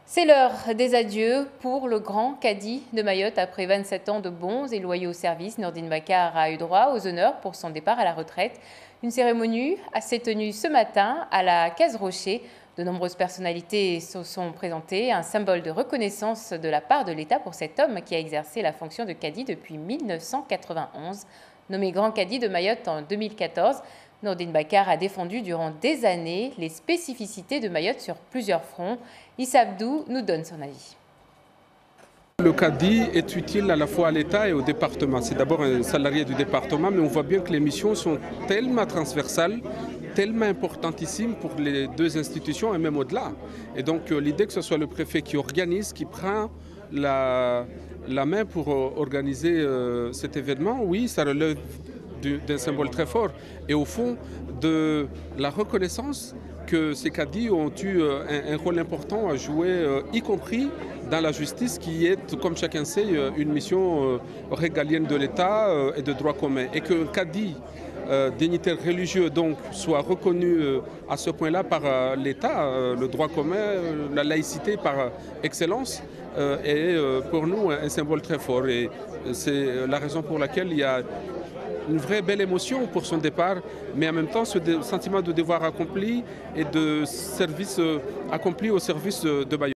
C'est l'heure des adieux pour le grand cadi de Mayotte. Après 27 ans de bons et loyaux services, Nordine Bakar a eu droit aux honneurs pour son départ à la retraite. Une cérémonie s'est tenue ce matin à la Case Rocher. De nombreuses personnalités se sont présentées, un symbole de reconnaissance de la part de l'État pour cet homme qui a exercé la fonction de cadi depuis 1991. Nommé grand cadi de Mayotte en 2014, Nordine Bakar a défendu durant des années les spécificités de Mayotte sur plusieurs fronts. Issa Abdou nous donne son avis. Le cadi est utile à la fois à l'État et au département. C'est d'abord un salarié du département, mais on voit bien que les missions sont tellement transversales, tellement importantissimes pour les deux institutions et même au-delà. Et donc l'idée que ce soit le préfet qui organise, qui prend la main pour organiser cet événement, oui, ça relève d'un symbole très fort. Et au fond, de la reconnaissance que ces cadis ont eu un rôle important à jouer, y compris dans la justice, qui est, comme chacun sait, une mission régalienne de l'État et de droit commun. Et qu'un cadi, dignitaire religieux, donc, soit reconnu à ce point-là par l'État, le droit commun, la laïcité par excellence, est pour nous un symbole très fort. Et c'est la raison pour laquelle il y a une vraie belle émotion pour son départ, mais en même temps ce sentiment de devoir accompli et de service accompli au service de Mayotte.